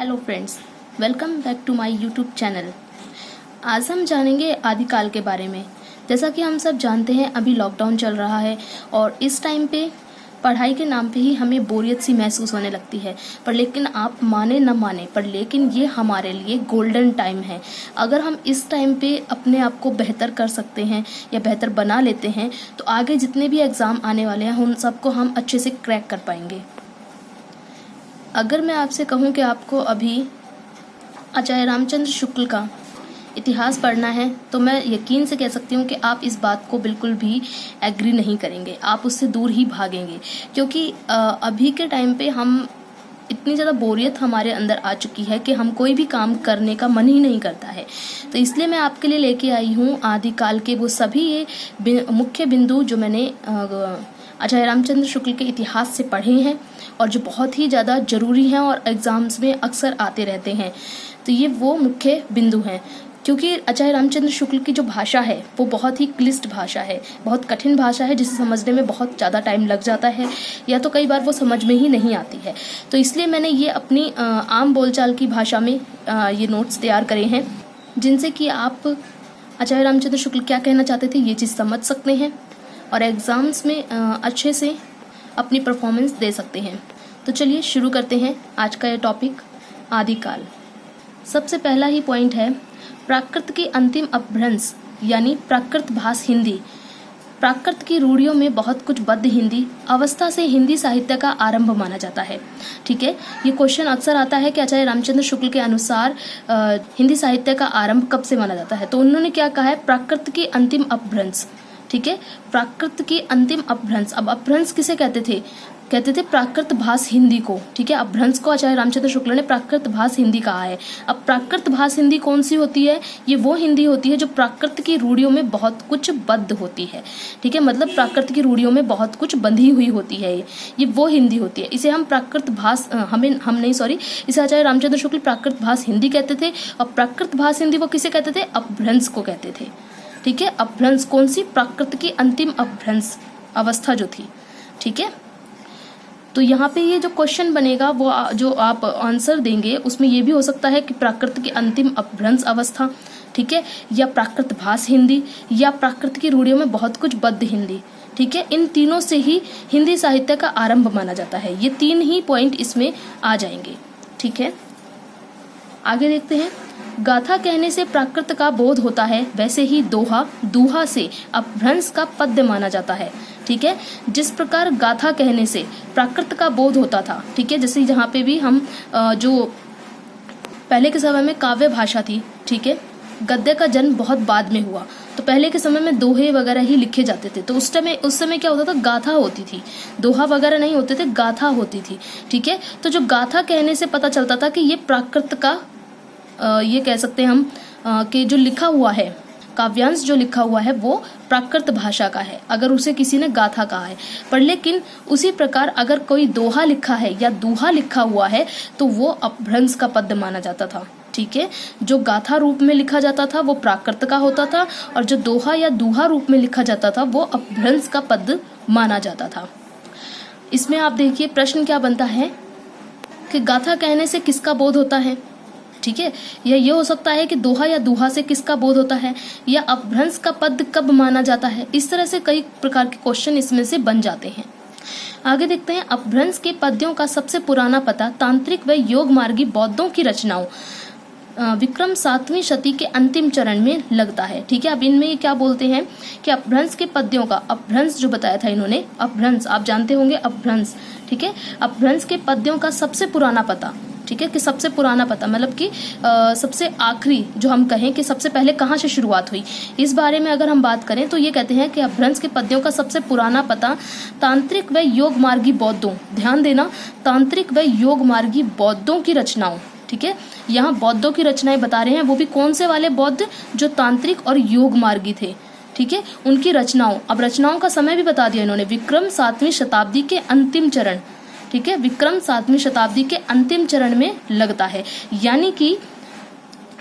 Hello friends, welcome back to my YouTube channel. आज हम जानेंगे आदिकाल के बारे में। जैसा कि हम सब जानते हैं, अभी लॉकडाउन चल रहा है और इस टाइम पे पढ़ाई के नाम पे ही हमें बोरियत सी महसूस होने लगती है। पर लेकिन आप माने न माने, पर लेकिन ये हमारे लिए गोल्डन टाइम है। अगर हम इस टाइम पे अपने आप को बेहतर कर सकते हैं या बेहतर बना लेते हैं तो आगे जितने भी एग्ज़ाम आने वाले हैं उन सबको हम अच्छे से क्रैक कर पाएंगे। अगर मैं आपसे कहूं कि आपको अभी आचार्य रामचंद्र शुक्ल का इतिहास पढ़ना है तो मैं यकीन से कह सकती हूँ कि आप इस बात को बिल्कुल भी एग्री नहीं करेंगे, आप उससे दूर ही भागेंगे। क्योंकि अभी के टाइम पे हम इतनी ज़्यादा बोरियत हमारे अंदर आ चुकी है कि हम कोई भी काम करने का मन ही नहीं करता है। तो इसलिए मैं आपके लिए लेके आई हूँ आदिकाल के वो सभी ये मुख्य बिंदु जो मैंने आचार्य रामचंद्र शुक्ल के इतिहास से पढ़े हैं और जो बहुत ही ज़्यादा ज़रूरी हैं और एग्ज़ाम्स में अक्सर आते रहते हैं। तो ये वो मुख्य बिंदु हैं। क्योंकि आचार्य रामचंद्र शुक्ल की जो भाषा है वो बहुत ही क्लिष्ट भाषा है, बहुत कठिन भाषा है, जिसे समझने में बहुत ज़्यादा टाइम लग जाता है या तो कई बार वो समझ में ही नहीं आती है। तो इसलिए मैंने ये अपनी आम बोलचाल की भाषा में ये नोट्स तैयार करे हैं, जिनसे कि आप आचार्य रामचंद्र शुक्ल क्या कहना चाहते थे ये चीज़ समझ सकते हैं और एग्ज़ाम्स में अच्छे से अपनी परफॉर्मेंस दे सकते हैं। तो चलिए शुरू करते हैं आज का ये टॉपिक, आदिकाल। सबसे पहला ही पॉइंट है प्राकृत की अंतिम अपभ्रंश यानी प्राकृत भाष हिंदी। प्राकृत की रूढ़ियों में बहुत कुछ बद्ध हिंदी अवस्था से हिंदी साहित्य का आरंभ माना जाता है। ठीक है, ये क्वेश्चन अक्सर आता है कि आचार्य रामचंद्र शुक्ल के अनुसार हिंदी साहित्य का आरंभ कब से माना जाता है। तो उन्होंने क्या कहा है, प्राकृत की अंतिम अपभ्रंश। ठीक है, प्राकृत की अंतिम अपभ्रंश। अब अपभ्रंश किसे कहते थे प्राकृत भाष हिंदी को। ठीक है, अपभ्रंश को आचार्य रामचंद्र शुक्ल ने प्राकृत भाष हिंदी कहा है। अब प्राकृत भाष हिंदी कौन सी होती है, ये वो हिंदी होती है जो प्राकृत की रूढ़ियों में बहुत कुछ बद्ध होती है। ठीक है, मतलब प्राकृत की रूढ़ियों में बहुत कुछ बंधी हुई होती है, ये वो हिंदी होती है। इसे हम प्राकृत भाष इसे आचार्य रामचंद्र शुक्ल प्राकृत भाष हिंदी कहते थे और प्राकृत भाष हिंदी वो किसे कहते थे, अपभ्रंश को कहते थे। ठीक है, अपभ्रंश कौन सी, प्राकृत की अंतिम अपभ्रंश अवस्था जो थी। ठीक है, तो यहाँ पे ये जो क्वेश्चन बनेगा वो जो आप आंसर देंगे उसमें ये भी हो सकता है कि प्राकृत की अंतिम अपभ्रंश अवस्था, ठीक है, या प्राकृत भाष हिंदी या प्राकृत की रूढ़ियों में बहुत कुछ बद्ध हिंदी। ठीक है, इन तीनों से ही हिंदी साहित्य का आरंभ माना जाता है। ये तीन ही पॉइंट इसमें आ जाएंगे। ठीक है, आगे देखते हैं। गाथा कहने से प्राकृत का बोध होता है, वैसे ही दूहा से अपभ्रंश का पद्य माना जाता है। ठीक है, जिस प्रकार गाथा कहने से प्राकृत का बोध होता था, ठीक है, जैसे जहाँ पे भी हम जो पहले के समय में काव्य भाषा थी, ठीक है, गद्य का जन्म बहुत बाद में हुआ, तो पहले के समय में दोहे वगैरह ही लिखे जाते थे। तो उस समय क्या होता था, गाथा होती थी, दोहा वगैरह नहीं होते थे, गाथा होती थी। ठीक है, तो जो गाथा कहने से पता चलता था कि ये प्राकृत का ये कह सकते हैं हम कि जो लिखा हुआ है, काव्यांश जो लिखा हुआ है वो प्राकृत भाषा का है, अगर उसे किसी ने गाथा कहा है। पर लेकिन उसी प्रकार अगर कोई दोहा लिखा है या दूहा लिखा हुआ है तो वो अपभ्रंश का पद्य माना जाता था। ठीक है, जो गाथा रूप में लिखा जाता था वो प्राकृत का होता था और जो दोहा या दूहा रूप में लिखा जाता था वो अपभ्रंश का पद्य माना जाता था। इसमें आप देखिए प्रश्न क्या बनता है कि गाथा कहने से किसका बोध होता है। ठीक है, या ये हो सकता है कि दोहा या दूहा से किसका बोध होता है, या अपभ्रंश का पद कब माना जाता है। इस तरह से कई प्रकार के क्वेश्चन इसमें से बन जाते हैं। आगे देखते हैं। अपभ्रंश के पद्यों का सबसे पुराना पता तांत्रिक व योग मार्गी बौद्धों की रचनाओं विक्रम 7वीं शती के अंतिम चरण में लगता है। ठीक है, अब इनमें ये क्या बोलते हैं कि अपभ्रंश के पद्यों का, अपभ्रंश जो बताया था इन्होंने, अपभ्रंश आप जानते होंगे, अपभ्रंश। ठीक है, अपभ्रंश के पद्यों का सबसे पुराना पता, ठीक है, कि सबसे पुराना पता मतलब कि सबसे आखिरी जो हम कहें कि सबसे पहले कहाँ से शुरुआत हुई, इस बारे में अगर हम बात करें तो ये कहते हैं कि अपभ्रंश के पद्यों का सबसे पुराना पता तांत्रिक व योग मार्गी बौद्धों, ध्यान देना, तांत्रिक व योग मार्गी बौद्धों की रचनाओं। ठीक है, यहाँ बौद्धों की रचनाएं बता रहे हैं, वो भी कौन से वाले बौद्ध, जो तांत्रिक और योग मार्गी थे। ठीक है, उनकी रचनाओं। अब रचनाओं का समय भी बता दिया इन्होंने, विक्रम 7वीं शताब्दी के अंतिम चरण। ठीक है, विक्रम 7वीं शताब्दी के अंतिम चरण में लगता है, यानी कि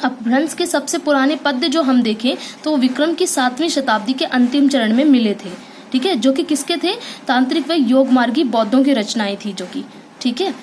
अपभ्रंश के सबसे पुराने पद्य जो हम देखें तो विक्रम की 7वीं शताब्दी के अंतिम चरण में मिले थे। ठीक है, जो कि किसके थे, तांत्रिक व योग मार्गी बौद्धों की रचनाएं थी जो कि। ठीक है,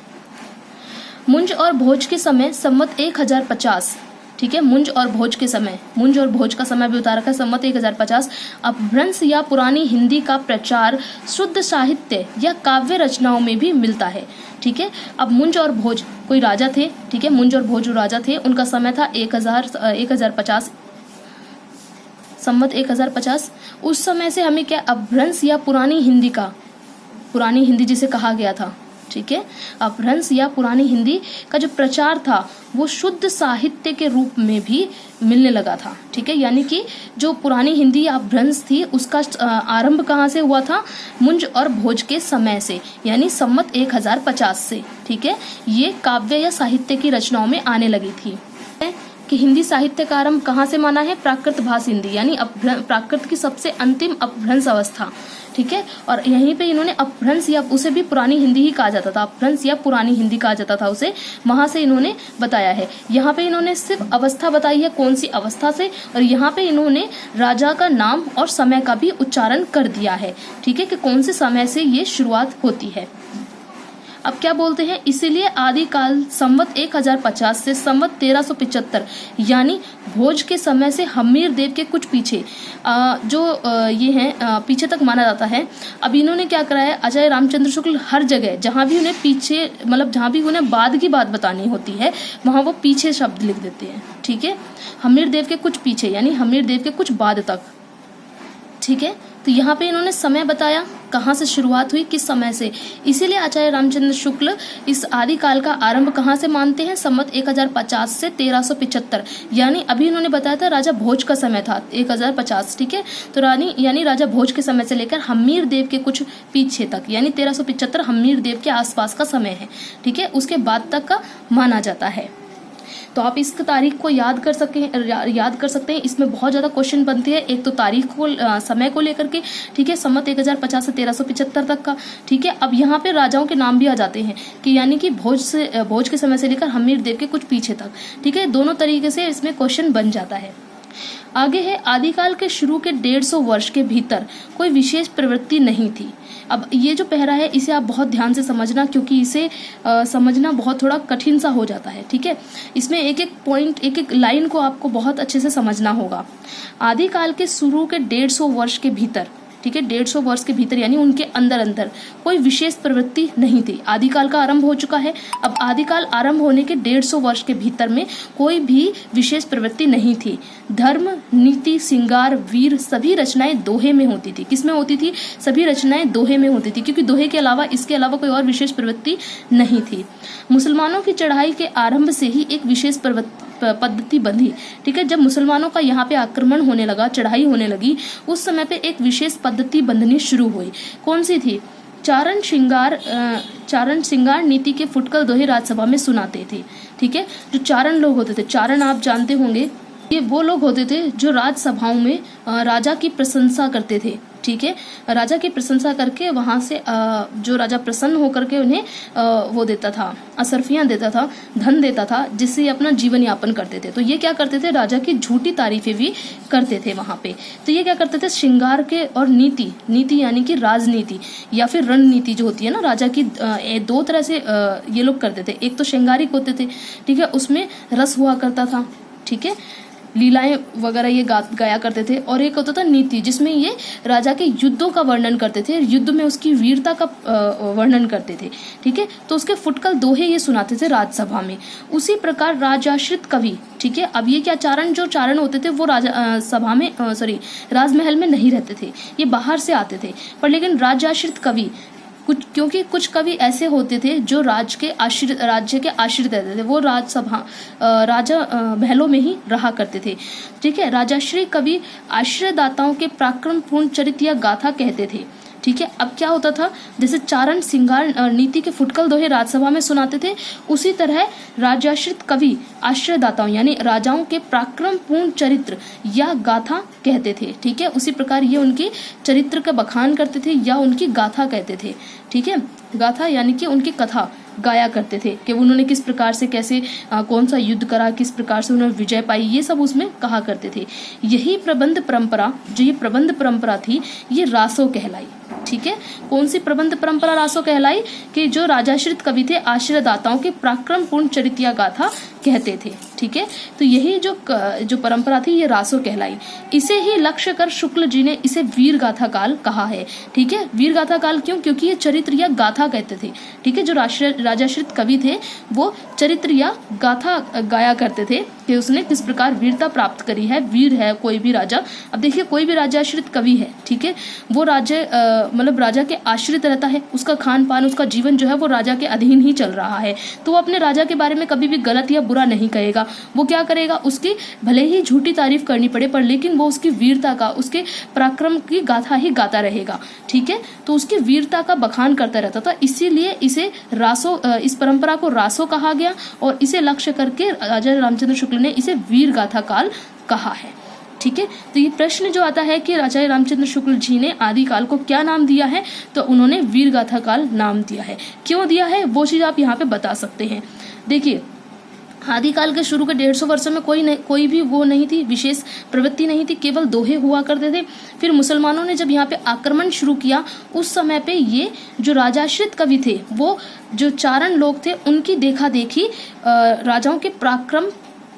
मुंज और भोज के समय संवत 1050, ठीक है, मुंज और भोज के समय, मुंज और भोज का समय भी बता रखा है, संवत 1050। अपभ्रंश या पुरानी हिंदी का प्रचार शुद्ध साहित्य या काव्य रचनाओं में भी मिलता है, ठीक है। अब मुंज और भोज कोई राजा थे, ठीक है, मुंज और भोज जो राजा थे उनका समय था 1050, संवत 1050। उस समय से हमें क्या अपभ्रंश या पुरानी हिंदी जिसे कहा गया था, ठीक है, अपभ्रंश या पुरानी हिंदी का जो प्रचार था वो शुद्ध साहित्य के रूप में भी मिलने लगा था, ठीक है। यानी कि जो पुरानी हिंदी या अपभ्रंश थी उसका आरंभ कहाँ से हुआ था, मुंज और भोज के समय से, यानी संवत 1050 से, ठीक है। ये काव्य या साहित्य की रचनाओं में आने लगी थी कि हिंदी साहित्य का आरंभ कहाँ से माना है, प्राकृत भाष हिंदी, यानी प्राकृत की सबसे अंतिम अपभ्रंश अवस्था, ठीक है। और यहीं पे इन्होंने अपभ्रंश या उसे भी पुरानी हिंदी ही कहा जाता था, अपभ्रंश या पुरानी हिंदी कहा जाता था उसे, वहां से इन्होंने बताया है। यहाँ पे इन्होंने सिर्फ अवस्था बताई है, कौन सी अवस्था से, और यहाँ पे इन्होंने राजा का नाम और समय का भी उच्चारण कर दिया है, ठीक है, कि कौन से समय से ये शुरुआत होती है। अब क्या बोलते हैं, इसीलिए आदिकाल संवत 1050 से संवत 1375 यानी भोज के समय से हम्मीर देव के कुछ पीछे ये हैं पीछे तक माना जाता है। अब इन्होंने क्या करा है, आचार्य रामचंद्र शुक्ल हर जगह जहां भी उन्हें पीछे मतलब जहां भी उन्हें बाद की बात बतानी होती है वहां वो पीछे शब्द लिख देते हैं, ठीक है, हम्मीर देव के कुछ पीछे यानी हम्मीर देव के कुछ बाद तक, ठीक है। तो यहाँ पे इन्होंने समय बताया कहाँ से शुरुआत हुई, किस समय से, इसीलिए आचार्य रामचंद्र शुक्ल इस आदिकाल का आरंभ कहाँ से मानते हैं, संवत 1050 से 1375, यानी अभी इन्होंने बताया था राजा भोज का समय था 1050, ठीक है। तो यानी राजा भोज के समय से लेकर हम्मीर देव के कुछ पीछे तक यानी 1375 हम्मीर देव के आसपास का समय है, ठीक है, उसके बाद तक का माना जाता है। तो आप इस तारीख को याद कर सकते हैं। इसमें बहुत ज़्यादा क्वेश्चन बनते हैं, एक तो तारीख को समय को लेकर के, ठीक है, संवत 1050 से 1375 तक का, ठीक है। अब यहाँ पे राजाओं के नाम भी आ जाते हैं कि यानी कि भोज के समय से लेकर हम्मीर देव के कुछ पीछे तक, ठीक है, दोनों तरीके से इसमें क्वेश्चन बन जाता है। आगे है, आदिकाल के शुरू के 150 वर्ष के भीतर कोई विशेष प्रवृत्ति नहीं थी। अब ये जो पहरा है इसे आप बहुत ध्यान से समझना, क्योंकि इसे समझना बहुत थोड़ा कठिन सा हो जाता है, ठीक है। इसमें एक एक पॉइंट, एक एक लाइन को आपको बहुत अच्छे से समझना होगा। आदिकाल के शुरू के 150 वर्ष के भीतर, ठीक है, 150 वर्ष के भीतर यानी उनके अंदर कोई विशेष प्रवृत्ति नहीं थी। आदिकाल का आरंभ हो चुका है, अब आदिकाल आरंभ होने के 150 वर्ष के भीतर में कोई भी विशेष प्रवृत्ति नहीं थी। धर्म, नीति, श्रृंगार, वीर सभी रचनाएं दोहे में होती थी। किसमें होती थी? सभी रचनाएं दोहे में होती थी, क्योंकि दोहे के अलावा इसके अलावा कोई और विशेष प्रवृत्ति नहीं थी। मुसलमानों की चढ़ाई के आरंभ से ही एक विशेष पद्धति बंधी, ठीक है। जब मुसलमानों का यहाँ पे आक्रमण होने लगा, चढ़ाई होने लगी, उस समय पे एक विशेष पद्धति बंधनी शुरू हुई। कौन सी थी? चारण श्रृंगार नीति के फुटकल दोहे राजसभा में सुनाते थे, ठीक है। जो चारण लोग होते थे, चारण आप जानते होंगे, ये वो लोग होते थे जो राजसभाओं में राजा की प्रशंसा करते थे, ठीक है। राजा की प्रशंसा करके वहां से जो राजा प्रसन्न होकर के उन्हें वो देता था, असरफियां देता था, धन देता था, जिससे अपना जीवन यापन करते थे। तो ये क्या करते थे? राजा की झूठी तारीफें भी करते थे वहां पे। तो ये क्या करते थे? श्रृंगार के और नीति यानी कि राजनीति या फिर रणनीति जो होती है ना राजा की, दो तरह से ये लोग करते थे। एक तो श्रृंगारिक होते थे, ठीक है, उसमें रस हुआ करता था, ठीक है, लीलाएं वगैरह ये गाया करते थे। और एक होता था नीति, जिसमें ये राजा के युद्धों का वर्णन करते थे, युद्ध में उसकी वीरता का वर्णन करते थे, ठीक है। तो उसके फुटकल दोहे ये सुनाते थे राजसभा में। उसी प्रकार राजाश्रित कवि, ठीक है। अब ये क्या जो चारण होते थे वो राजा सभा में राजमहल में नहीं रहते थे, ये बाहर से आते थे। पर लेकिन राजाश्रित कवि क्योंकि कुछ कवि ऐसे होते थे जो राज्य के आश्रित रहते थे, वो राजा महलों में ही रहा करते थे, ठीक है। राजाश्री कवि आश्रयदाताओं के पराक्रमपूर्ण चरित्र या गाथा कहते थे, ठीक है। अब क्या होता था? जैसे चारण श्रृंगार नीति के फुटकल दोहे राजसभा में सुनाते थे, उसी तरह राजाश्रित कवि आश्रयदाताओं यानी राजाओं के पराक्रमपूर्ण चरित्र या गाथा कहते थे, ठीक है। उसी प्रकार ये उनके चरित्र का बखान करते थे या उनकी गाथा कहते थे, ठीक है। गाथा यानी कि उनकी कथा गाया करते थे कि उन्होंने किस प्रकार से कैसे कौन सा युद्ध करा, किस प्रकार से उन्होंने विजय पाई, ये सब उसमें कहा करते थे। यही प्रबंध परंपरा थी, ये रासो कहलाई। ठीक है। कौन सी प्रबंध परंपरा रासो कहलाई? कि जो राजाश्रित कवि थे आश्रयदाताओं के पराक्रम पूर्ण चरित्या गाथा कहते थे, ठीक है। तो यही जो परंपरा थी ये रासो कहलाई। इसे ही लक्ष्य कर शुक्ल जी ने इसे वीर गाथा काल कहा है, ठीक है। वीर गाथा काल क्यों? क्योंकि ये चरित्र या गाथा कहते थे, ठीक है। जो राजाश्रित कवि थे वो चरित्र या गाथा गाया करते थे कि उसने किस प्रकार वीरता प्राप्त करी है। वीर है कोई भी राजा। अब देखिए कोई भी राजाश्रित कवि है, ठीक है, वो मतलब राजा के आश्रित रहता है, उसका खान पान उसका जीवन जो है वो राजा के अधीन ही चल रहा है, तो वो अपने राजा के बारे में कभी भी गलत या बुरा नहीं कहेगा। वो क्या करेगा, उसकी भले ही झूठी तारीफ करनी पड़े पर लेकिन वो उसकी वीरता का, उसके पराक्रम की गाथा ही गाता रहेगा, ठीक है। तो उसकी वीरता का बखान करता रहता था, इसीलिए इसे रासो, इस परंपरा को रासो कहा गया और इसे लक्ष्य करके आचार्य रामचंद्र शुक्ल ने इसे वीर गाथा काल कहा है, ठीक है। तो ये प्रश्न जो आता है कि आचार्य रामचंद्र शुक्ल जी ने आदिकाल को क्या नाम दिया है, तो उन्होंने वीर गाथा काल नाम दिया है। क्यों दिया है वो चीज आप यहाँ पे बता सकते हैं। देखिए आदिकाल के शुरू के 150 वर्षों में कोई भी वो नहीं थी, विशेष प्रवृत्ति नहीं थी, केवल दोहे हुआ करते थे। फिर मुसलमानों ने जब यहाँ पे आक्रमण शुरू किया उस समय पे ये जो राजाश्रित कवि थे वो जो चारण लोग थे उनकी देखा देखी राजाओं के पराक्रम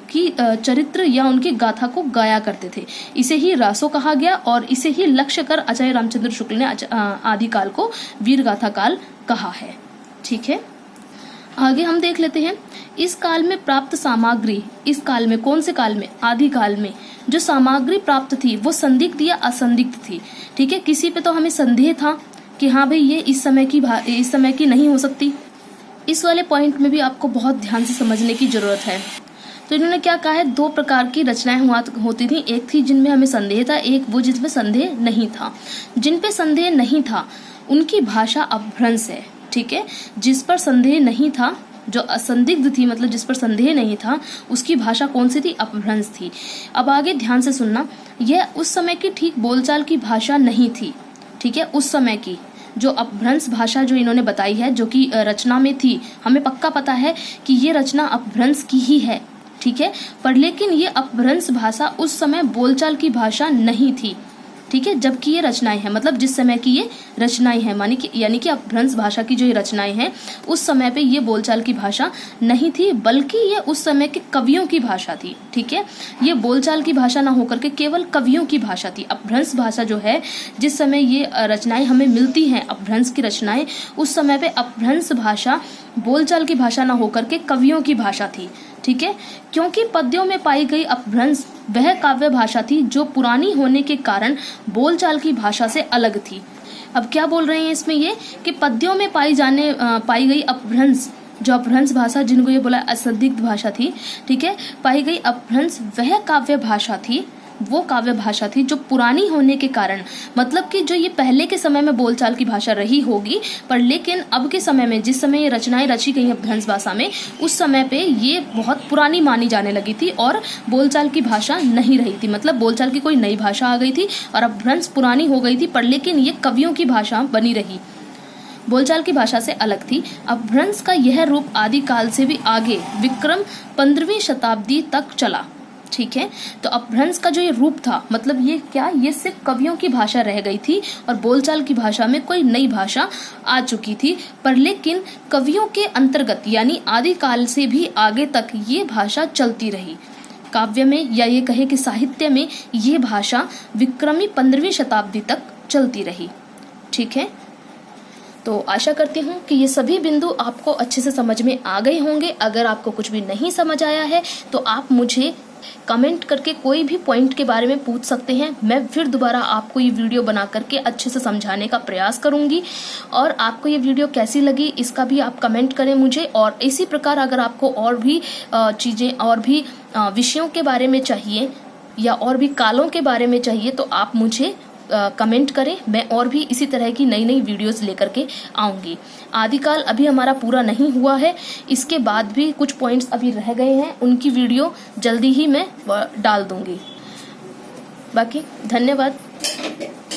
की चरित्र या उनकी गाथा को गाया करते थे। इसे ही रासो कहा गया और इसे ही लक्ष्य कर आचार्य रामचंद्र शुक्ल ने आदिकाल को वीर गाथा काल कहा है, ठीक है। आगे हम देख लेते हैं इस काल में प्राप्त सामग्री। इस काल में, कौन से काल में? आदिकाल में जो सामग्री प्राप्त थी वो संदिग्ध या असंदिग्ध थी, ठीक है। किसी पे तो हमें संदेह था कि हाँ भाई ये इस समय की नहीं हो सकती। इस वाले पॉइंट में भी आपको बहुत ध्यान से समझने की जरूरत है। तो इन्होंने क्या कहा है, दो प्रकार की रचनाएं होती थी, एक थी जिनमें हमें संदेह था, एक वो जिसमें संदेह नहीं था। जिन पे संदेह नहीं था उनकी भाषा अपभ्रंश है, ठीक है। जिस पर संदेह नहीं था, जो असंदिग्ध थी मतलब जिस पर संदेह नहीं था, उसकी भाषा कौन सी थी? अपभ्रंश थी। अब आगे ध्यान से सुनना, यह उस समय की ठीक बोलचाल की भाषा नहीं थी, ठीक है। उस समय की जो अपभ्रंश भाषा जो इन्होंने बताई है, जो कि रचना में थी, हमें पक्का पता है कि ये रचना अपभ्रंश की ही है, ठीक है। पर लेकिन ये अपभ्रंश भाषा उस समय बोलचाल की भाषा नहीं थी, ठीक है। जबकि ये रचनाएं हैं, मतलब जिस समय की ये रचनाएं हैं, यानी कि अपभ्रंश भाषा की जो ये रचनाएं हैं उस समय पे ये बोलचाल की भाषा नहीं थी, बल्कि ये उस समय के कवियों की भाषा थी, ठीक है। ये बोलचाल की भाषा ना होकर के केवल कवियों की भाषा थी। अपभ्रंश भाषा जो है, जिस समय ये रचनाएं हमें मिलती हैं, अपभ्रंश की रचनाएं, उस समय पे अपभ्रंश भाषा बोलचाल की भाषा ना होकर के कवियों की भाषा थी, ठीक है। क्योंकि पद्यों में पाई गई अपभ्रंश वह काव्य भाषा थी जो पुरानी होने के कारण बोलचाल की भाषा से अलग थी। अब क्या बोल रहे हैं इसमें ये कि पद्यों में पाई गई अपभ्रंश, जो अपभ्रंश भाषा जिनको ये बोला असंदिग्ध भाषा थी, ठीक है, पाई गई अपभ्रंश वह काव्य भाषा थी, वो काव्य भाषा थी जो पुरानी होने के कारण, मतलब कि जो ये पहले के समय में बोलचाल की भाषा रही होगी, पर लेकिन अब के समय में, जिस समय ये रचनाएं रची गई हैं अपभ्रंश भाषा में, उस समय पे ये बहुत पुरानी मानी जाने लगी थी और बोलचाल की भाषा नहीं रही थी। मतलब बोलचाल की कोई नई भाषा आ गई थी और अपभ्रंश पुरानी हो गई थी, पर लेकिन ये कवियों की भाषा बनी रही, बोलचाल की भाषा से अलग थी। अपभ्रंश का यह रूप आदिकाल से भी आगे विक्रम 15वीं शताब्दी तक चला, ठीक है। तो अपभ्रंश का जो ये रूप था, मतलब ये सिर्फ कवियों की भाषा रह गई थी और बोलचाल की भाषा में कोई नई भाषा आ चुकी थी, पर लेकिन कवियों के अंतर्गत यानी आदिकाल से भी आगे तक ये भाषा चलती रही। काव्य में या ये कहे कि साहित्य में ये भाषा विक्रमी 15वीं शताब्दी तक चलती रही, ठीक है। तो आशा करती हूँ कि ये सभी बिंदु आपको अच्छे से समझ में आ गए होंगे। अगर आपको कुछ भी नहीं समझ आया है तो आप मुझे कमेंट करके कोई भी पॉइंट के बारे में पूछ सकते हैं। मैं फिर दोबारा आपको ये वीडियो बना करके अच्छे से समझाने का प्रयास करूंगी। और आपको ये वीडियो कैसी लगी इसका भी आप कमेंट करें मुझे। और इसी प्रकार अगर आपको और भी चीज़ें और भी विषयों के बारे में चाहिए या और भी कालों के बारे में चाहिए तो आप मुझे कमेंट करें। मैं और भी इसी तरह की नई नई वीडियोस लेकर के आऊँगी। आदिकाल अभी हमारा पूरा नहीं हुआ है, इसके बाद भी कुछ पॉइंट्स अभी रह गए हैं, उनकी वीडियो जल्दी ही मैं डाल दूँगी। बाकी धन्यवाद।